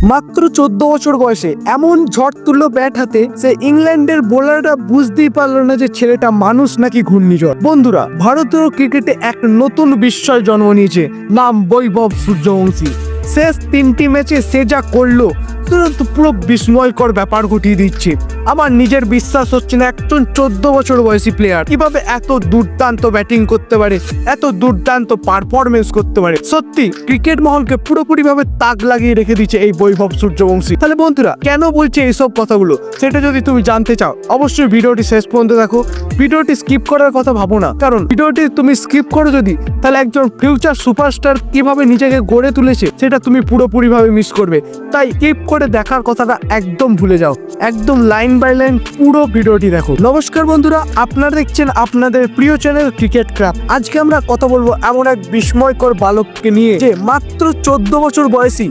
মাত্র 14 বছর বয়সে এমন ঝড় তুললো ব্যাট হাতে, সে ইংল্যান্ডের বোলাররা বুঝতেই পারলো না যে ছেলেটা মানুষ নাকি ঘূর্ণিঝড়। বন্ধুরা, ভারতীয় ক্রিকেটে এক নতুন বিস্ময় জন্ম নিয়েছে, নাম বৈভব সূর্যবংশী। শেষ 3টি ম্যাচে সে যা করলো পুরো বিস্ময়কর ব্যাপার ঘটিয়ে দিচ্ছে। আমার নিজের বিশ্বাস হচ্ছে না একজন 14 বছর বয়সী প্লেয়ার কিভাবে এত দুর্দান্ত ব্যাটিং করতে পারে, এত দুর্দান্ত পারফরমেন্স করতে পারে। সত্যি ক্রিকেট মহলকে পুরোপুরিভাবে তাক লাগিয়ে রেখে দিচ্ছে এই বৈভব সূর্যবংশী। তাহলে বন্ধুরা, কেন বলছে এইসব কথাগুলো সেটা যদি তুমি জানতে চাও, অবশ্যই ভিডিওটি শেষ পর্যন্ত দেখো। ভিডিওটি স্কিপ করার কথা ভাবো না, কারণ ভিডিওটি তুমি স্কিপ করো যদি, তাহলে একজন ফিউচার সুপারস্টার কিভাবে নিজেকে গড়ে তুলেছে সেটা তুমি পুরোপুরিভাবে মিস করবে। তাই স্কিপ করে দেখার কথাটা একদম ভুলে যাও, একদম লাইন বাই লাইন পুরো ভিডিওটি দেখো। নমস্কার বন্ধুরা, আপনারা দেখছেন আপনাদের প্রিয় চ্যানেল ক্রিকেট ক্রাফট। আজকে আমরা কথা বলবো এমন এক বিস্ময়কর বালককে নিয়ে, যে মাত্র 14 বছর বয়সী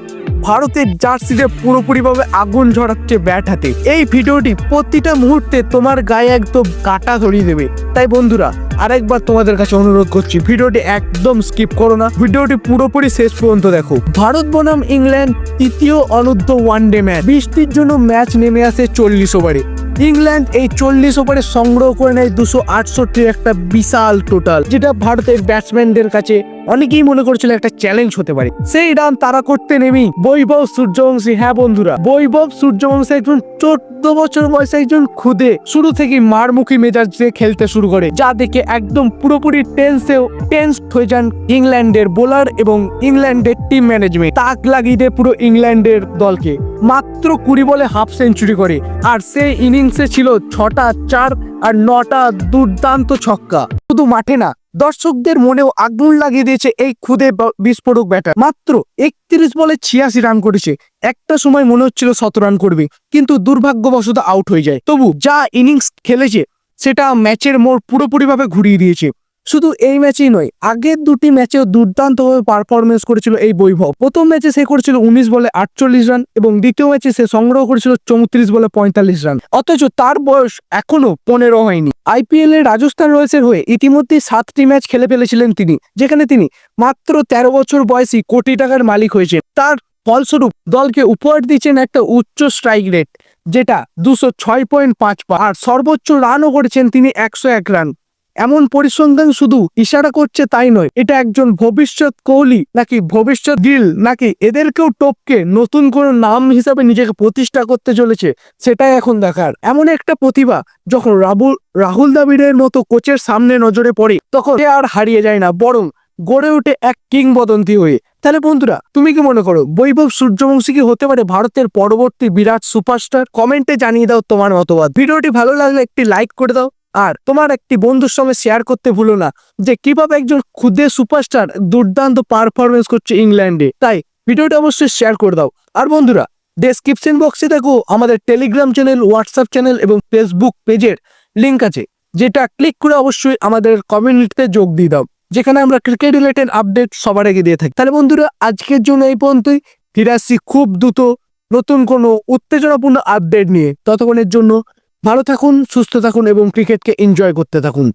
ভারতের জার্সিতে পুরোপুরিভাবে আগুন ঝরাচ্ছে ব্যাট হাতে। এই ভিডিওটি প্রতিটা মুহূর্তে তোমার গায়ে একদম কাটা ধরিয়ে দেবে। তাই বন্ধুরা, আরেকবার তোমাদের কাছে অনুরোধ করছি, ভিডিওটি একদম স্কিপ করো না, ভিডিওটি পুরোপুরি শেষ পর্যন্ত দেখো। ভারত বনাম ইংল্যান্ড তৃতীয় অনূর্ধ্ব ওয়ানডে ম্যাচ। বৃষ্টির জন্য ম্যাচ নেমে আসে 40 ওভারে। ইংল্যান্ড এই 40 ওভারে সংগ্রহ করে নেয় 268 একটা বিশাল টোটাল, যেটা ভারতের ব্যাটসম্যানদের কাছে অনেকেই মনে করেছিল একটা চ্যালেঞ্জ হতে পারে। সেই রান তারা করতে নেমেই বৈভব সূর্যবংশী, হ্যাঁ বন্ধুরা, বৈভব সূর্যবংশী একজন 14 বছর বয়সে একজন খুদে শুরু থেকে মারমুখী মেজাজ দিয়ে খেলতে শুরু করে, যা দেখে একদম পুরোপুরি টেন্স হয়ে যান ইংল্যান্ডের বোলার এবং ইংল্যান্ডের টিম ম্যানেজমেন্ট। তাক লাগিয়ে দেয় পুরো ইংল্যান্ডের দলকে। মাত্র 20 বলে হাফ সেঞ্চুরি করে, আর সেই ইনিংসে ছিল 6টা 4 আর 9টা দুর্দান্ত ছক্কা। শুধু মাঠে না, দর্শকদের মনেও আগুন লাগিয়ে দিয়েছে এই খুদে বিস্ফোরক ব্যাটার। মাত্র 31 বলে 86 রান করেছে। একটা সময় মনে হচ্ছিল 100 রান করবে, কিন্তু দুর্ভাগ্যবশত আউট হয়ে যায়। তবু যা ইনিংস খেলেছে সেটা ম্যাচের মোড় পুরোপুরিভাবে ঘুরিয়ে দিয়েছে। শুধু এই ম্যাচেই নয়, আগের 2টি ম্যাচেও দুর্দান্তভাবে পারফরমেন্স করেছিল এই বৈভব। প্রথম ম্যাচে সে করেছিল 19 বলে 48 রান এবং দ্বিতীয় ম্যাচে সে সংগ্রহ করেছিল 34 বলে 45 রান। অথচ তার বয়স এখনো 15 হয়নি। আইপিএল এর রাজস্থান রয়্যালসের হয়ে ইতিমধ্যে 7টি ম্যাচ খেলে ফেলেছিলেন তিনি, যেখানে তিনি মাত্র 13 বছর বয়সী কোটি টাকার মালিক হয়েছে। তার ফলস্বরূপ দলকে উপহার দিচ্ছেন একটা উচ্চ স্ট্রাইক রেট, যেটা 206.5, আর সর্বোচ্চ রানও করেছেন তিনি 101 রান। এমন পরিসংখ্যান শুধু ইশারা করছে তাই নয়, এটা একজন ভবিষ্যৎ কোহলি নাকি ভবিষ্যৎ গিল নাকি এদেরকেও টপকে নতুন কোনো নাম হিসাবে নিজেকে প্রতিষ্ঠা করতে চলেছে, সেটাই এখন দেখার। এমন একটা প্রতিভা যখন রাহুল দ্রাবিড়ের মতো কোচের সামনে নজরে পড়ে, তখন সে আর হারিয়ে যায় না, বরং গড়ে ওঠে এক কিংবদন্তি হয়ে। তাহলে বন্ধুরা, তুমি কি মনে করো বৈভব সূর্যবংশী কি হতে পারে ভারতের পরবর্তী বিরাট সুপারস্টার? কমেন্টে জানিয়ে দাও তোমার মতবাদ। ভিডিওটি ভালো লাগলে একটি লাইক করে দাও, আর তোমার একটি বন্ধুর সঙ্গে শেয়ার করতে ভুলো না যে কিভাবে একজন ক্ষুদে সুপারস্টার দুর্দান্ত পারফরমেন্স করছে ইংল্যান্ডে। তাই ভিডিওটা অবশ্যই শেয়ার করে দাও। আর বন্ধুরা, ডেসক্রিপশন বক্সে দেখো আমাদের টেলিগ্রাম চ্যানেল, হোয়াটসঅ্যাপ চ্যানেল এবং ফেসবুক পেজের লিঙ্ক আছে, যেটা ক্লিক করে অবশ্যই আমাদের কমিউনিটিতে যোগ দিয়ে দাও, যেখানে আমরা ক্রিকেট রিলেটেড আপডেট সবার আগে দিয়ে থাকি। তাহলে বন্ধুরা, আজকের জন্য এই পর্যন্তই। ফিরে আসছি খুব দ্রুত নতুন কোনো উত্তেজনাপূর্ণ আপডেট নিয়ে। ততক্ষণের জন্য ভালো থাকুন, সুস্থ থাকুন এবং ক্রিকেটকে এনজয় করতে থাকুন।